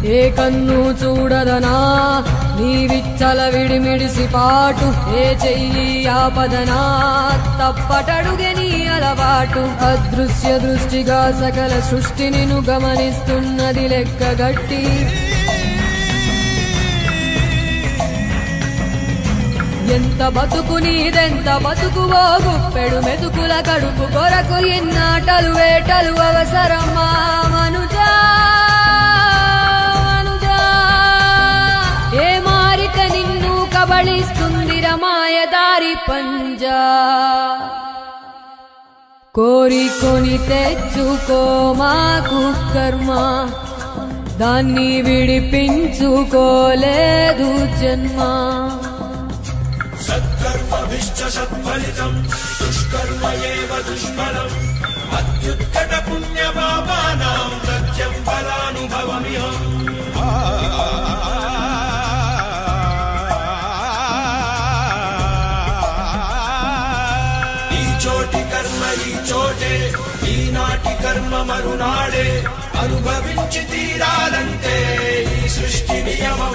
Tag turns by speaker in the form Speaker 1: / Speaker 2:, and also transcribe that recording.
Speaker 1: ఏ కన్ను చూడదనా నీ విచ్చల విడిమిడిసి పాటు ఏ చెయ్యి ఆపదనా తప్పటడుగే నీ అలవాటు అదృశ్య దృష్టిగా సకల సృష్టిని ను గమనిస్తున్నది లెక్కగట్టి ఎంత బతుకు నీదెంత బతుకువో గుప్పెడు మెతుకుల కడుపు కొరకు ఇన్నాటలు వేటలు అవసరమా మనుజా ఏ మారిక నిన్ను కబళిస్తుందిర మాయదారి పంజా కోరికొని తెచ్చుకో మాకు కర్మ దాన్ని విడిపించుకోలేదు జన్మ
Speaker 2: సత్కర్మభిశ్చ సత్ఫలితం దుష్కర్మ ఏవ దుష్ఫలం అత్యుత్కట పుణ్యపాపానాం సత్యం ఫలానుభవమిహం ఈ చోటి కర్మ ఈ చోటే ఈనాటి కర్మ మరునాడే అనుభవించి తీరాలంటే ఈ సృష్టి నియమం